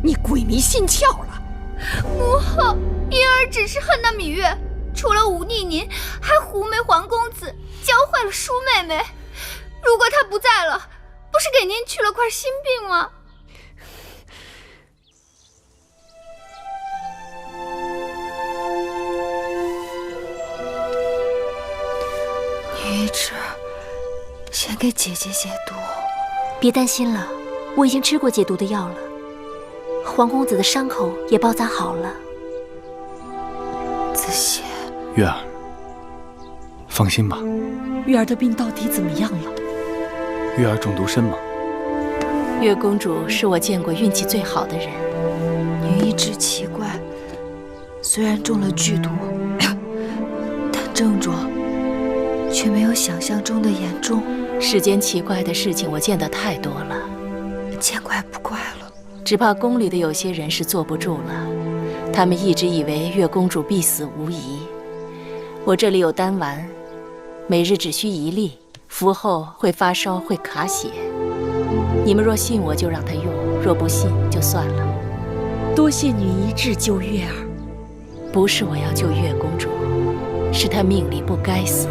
你鬼迷心窍了！母后，婴儿只是恨那芈月，除了忤逆您，还狐媚皇公子，教坏了舒妹妹。如果她不在了，不是给您去了块心病吗？女医治，先给姐姐解毒。别担心了，我已经吃过解毒的药了。皇公子的伤口也包扎好了。子歇，月儿，放心吧。月儿的病到底怎么样了？月儿中毒深吗？月公主是我见过运气最好的人。女医治奇怪，虽然中了剧毒，但症状却没有想象中的严重。世间奇怪的事情我见得太多了，见怪不怪了。只怕宫里的有些人是坐不住了，他们一直以为月公主必死无疑。我这里有丹丸，每日只需1粒，服后会发烧，会卡血。你们若信我，就让她用；若不信，就算了。多谢女医治救月儿。不是我要救月公主，是她命里不该死。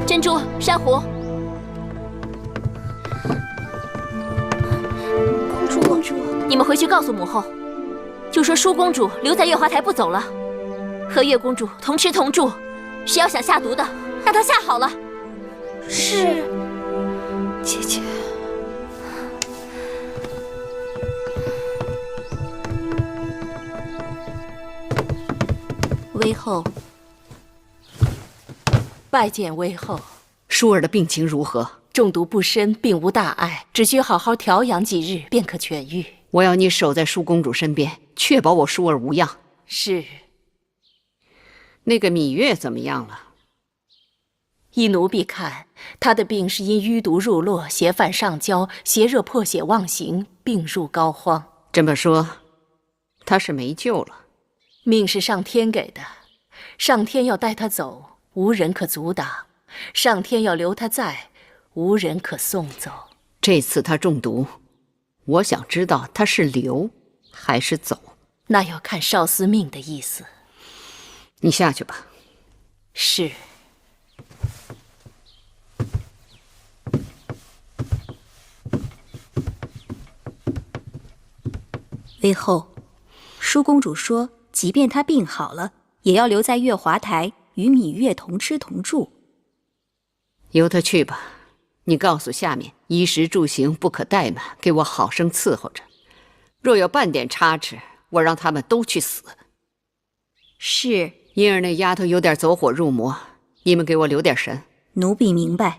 珍珠、珊瑚。公主，你们回去告诉母后，就说舒公主留在月华台不走了，和月公主同吃同住。谁要想下毒的，让她下好了。是，姐姐。微后，拜见微后。舒儿的病情如何？中毒不深，并无大碍，只需好好调养几日便可痊愈。我要你守在舒公主身边，确保我舒儿无恙。是。那个芈月怎么样了？依奴婢看，她的病是因淤毒入络，邪犯上焦，邪热破血妄行，病入膏肓。这么说，她是没救了。命是上天给的，上天要带她走，无人可阻挡；上天要留她在，无人可送走。这次她中毒，我想知道她是留还是走。那要看少司命的意思。你下去吧。是。微后，舒公主说，即便她病好了，也要留在月华台与芈月同吃同住。由她去吧。你告诉下面，衣食住行不可怠慢，给我好生伺候着。若有半点差池，我让他们都去死。是。因儿那丫头有点走火入魔，你们给我留点神。奴婢明白。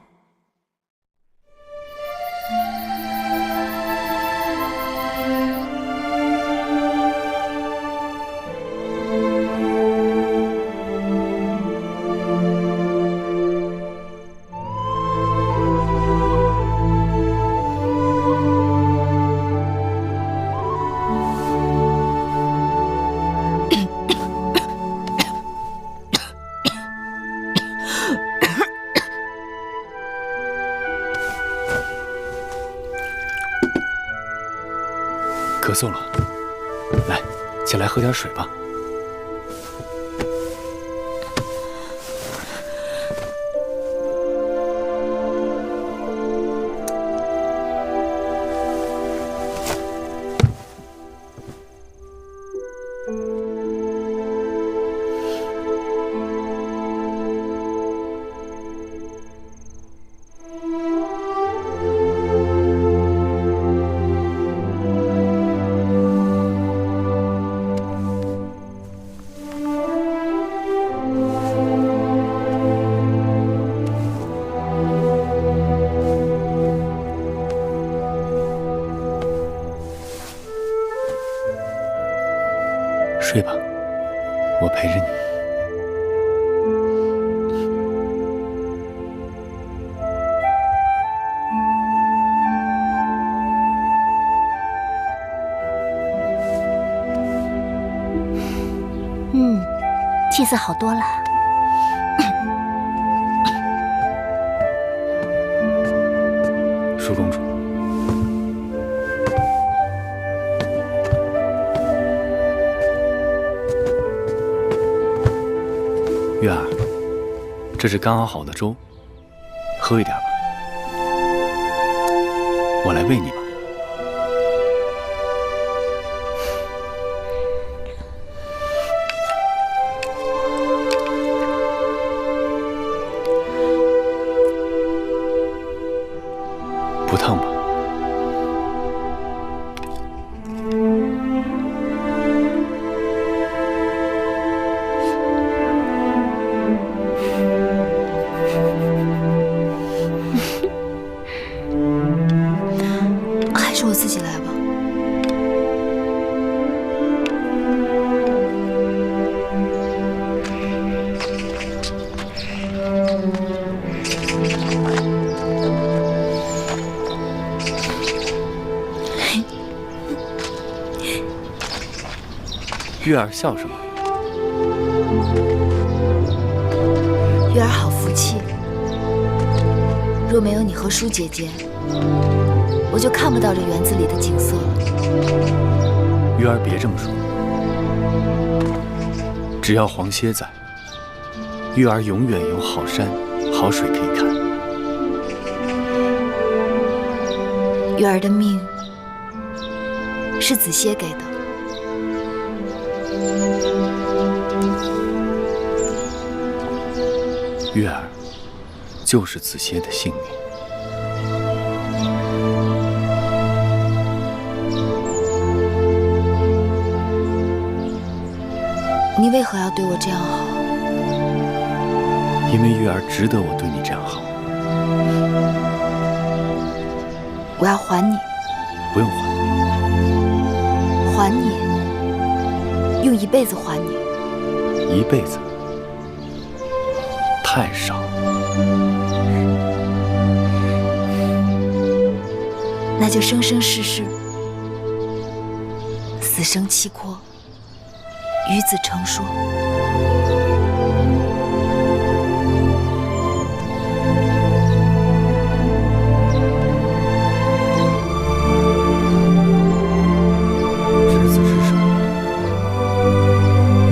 咳嗽了，来，起来喝点水吧。我陪着你。气色好多了。舒公主，月儿，这是刚熬好的粥，喝一点吧。我来喂你吧。不烫吧？还是我自己来吧。月儿笑什么？月儿好福气，若没有你和舒姐姐，我就看不到这园子里的景色了。月儿别这么说，只要黄歇在，月儿永远有好山好水可以看。月儿的命是子歇给的。月儿就是子歇的幸运。你为何要对我这样好？因为月儿值得我对你这样好。我要还你。不用还。还你，用一辈子还你。一辈子太少。那就生生世世，死生契阔，与子成说。执子之手，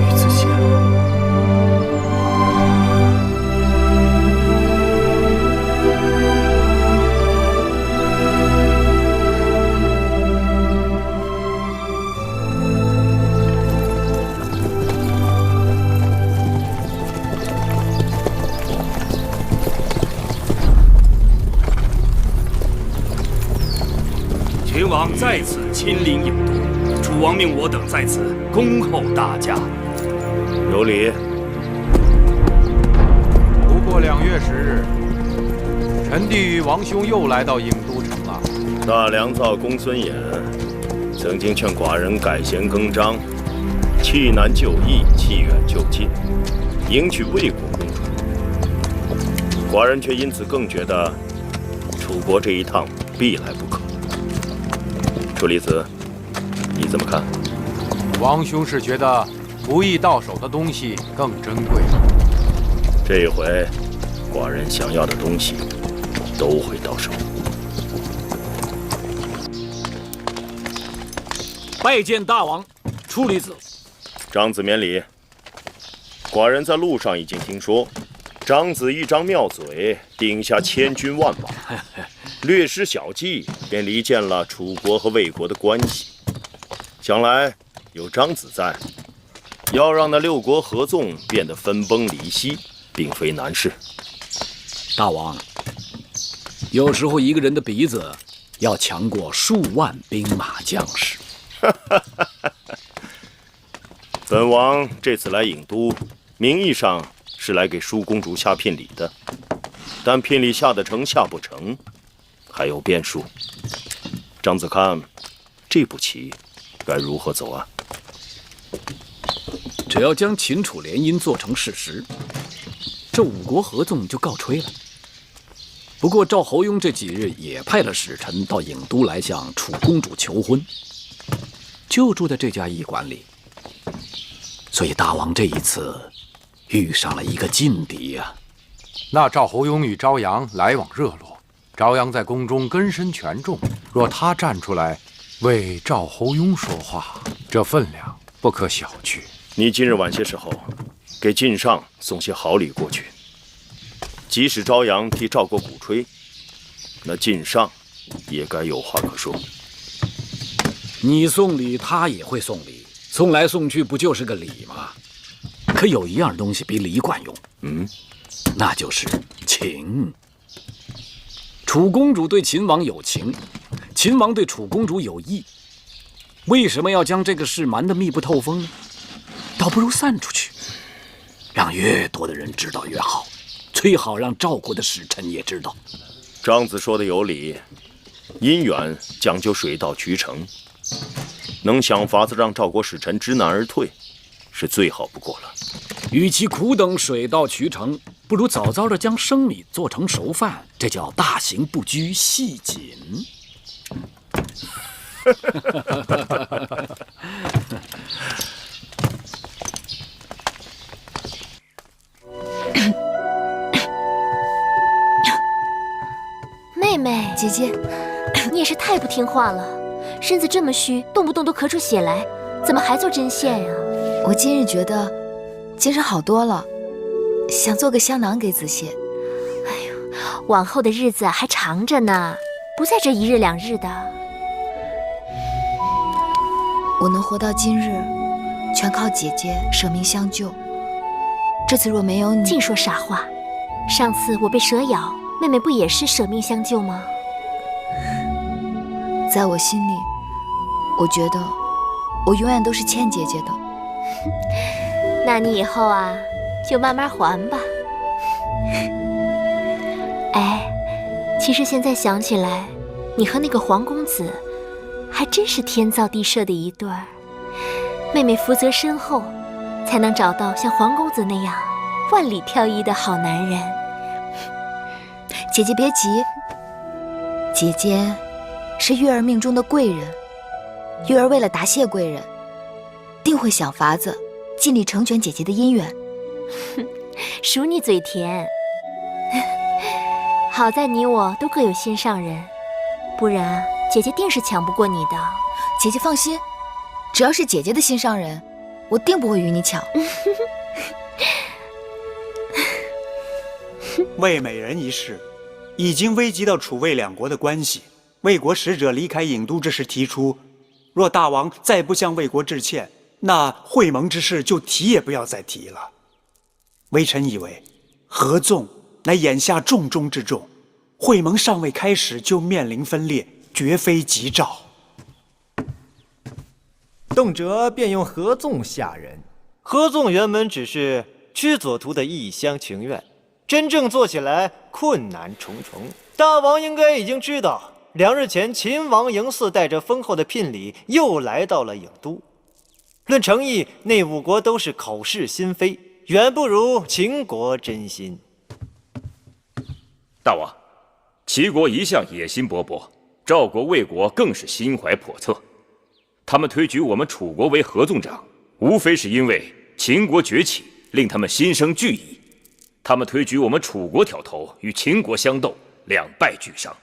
与子偕老。秦王在此亲临郢都，楚王命我等在此恭候大驾。有礼。不过2月10日，臣弟与王兄又来到郢都城了。大良造公孙衍曾经劝寡人改弦更张，弃南就义，弃远就近，迎娶魏国公主。寡人却因此更觉得楚国这一趟必来不可。楚离子，你怎么看？王兄是觉得不易到手的东西更珍贵。这一回，寡人想要的东西都会到手。拜见大王，楚离子。张子免礼。寡人在路上已经听说，张子一张妙嘴，顶下千军万马，略施小计，便离间了楚国和魏国的关系。想来有张子在，要让那6国合纵变得分崩离析，并非难事。大王，有时候一个人的鼻子要强过数万兵马将士。本王这次来郢都，名义上是来给舒公主下聘礼的，但聘礼下得成下不成，还有变数。张子看，这步棋该如何走啊？只要将秦楚联姻做成事实，这五国合纵就告吹了。不过赵侯雍这几日也派了使臣到郢都来向楚公主求婚，就住在这家驿馆里。所以大王这一次遇上了一个劲敌呀。那赵侯雍与朝阳来往热络，朝阳在宫中根深权重，若他站出来为赵侯雍说话，这分量不可小觑。你今日晚些时候，给晋上送些好礼过去。即使朝阳替赵国鼓吹，那晋上也该有话可说。你送礼，他也会送礼，送来送去不就是个礼吗？可有一样东西比礼管用，那就是情。楚公主对秦王有情，秦王对楚公主有意，为什么要将这个事瞒得密不透风呢？倒不如散出去，让越多的人知道越好，最好让赵国的使臣也知道。张子说的有理，姻缘讲究水到渠成，能想法子让赵国使臣知难而退，是最好不过了。与其苦等水到渠成，不如早早的将生米做成熟饭，这叫大行不拘细谨。妹妹，姐姐，你也是太不听话了，身子这么虚，动不动都咳出血来，怎么还做针线呀？我今日觉得精神好多了，想做个香囊给子谢。哎呦，往后的日子还长着呢，不在这一日两日的。我能活到今日，全靠姐姐舍命相救。这次若没有你，净说傻话。上次我被蛇咬，妹妹不也是舍命相救吗？在我心里，我觉得我永远都是欠姐姐的。那你以后啊，就慢慢还吧。哎，其实现在想起来，你和那个黄公子还真是天造地设的一对儿。妹妹福泽深厚，才能找到像黄公子那样万里挑一的好男人。姐姐别急，姐姐是月儿命中的贵人，月儿为了答谢贵人，定会想法子尽力成全姐姐的姻缘。数你嘴甜。好在你我都各有心上人，不然姐姐定是抢不过你的。姐姐放心，只要是姐姐的心上人，我定不会与你抢。魏美人一事已经危及到楚魏两国的关系。魏国使者离开郢都之时提出，若大王再不向魏国致歉，那会盟之事就提也不要再提了。微臣以为，合纵乃眼下重中之重，会盟尚未开始就面临分裂，绝非吉兆。动辄便用合纵吓人，合纵原本只是屈左图的一厢情愿，真正做起来困难重重。大王应该已经知道，2日前秦王嬴驷带着丰厚的聘礼又来到了郢都。论诚意，那5国都是口是心非，远不如秦国真心。大王，齐国一向野心勃勃，赵国、魏国更是心怀叵测。他们推举我们楚国为合纵长，无非是因为秦国崛起，令他们心生惧意。他们推举我们楚国挑头，与秦国相斗，两败俱伤。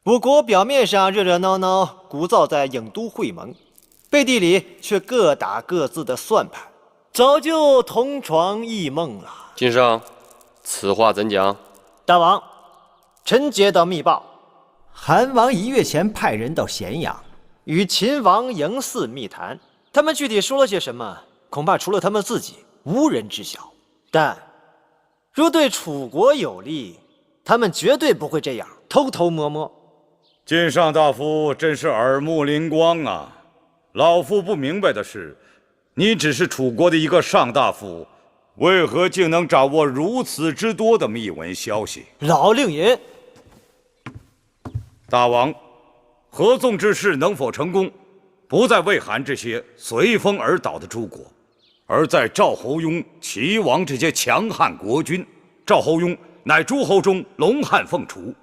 5国表面上热热闹闹，鼓噪在郢都会盟，背地里却各打各自的算盘，早就同床异梦了。晋上，此话怎讲？大王，臣接到密报，韩王1月前派人到咸阳，与秦王嬴驷密谈。他们具体说了些什么，恐怕除了他们自己，无人知晓。但若对楚国有利，他们绝对不会这样偷偷摸摸。 晋上大夫真是耳目灵光啊！老夫不明白的是，你只是楚国的一个上大夫，为何竟能掌握如此之多的秘闻消息？老令尹，大王，合纵之事能否成功，不在魏韩这些随风而倒的诸国，而在赵侯雍、齐王这些强悍国君，赵侯雍乃诸侯中龙汉凤雏。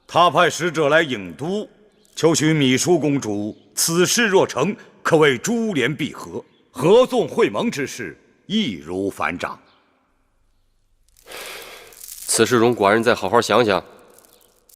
他派使者来郢都，求许芈淑公主，此事若成，可谓珠联璧合，合纵会盟之事易如反掌。此事容寡人再好好想想。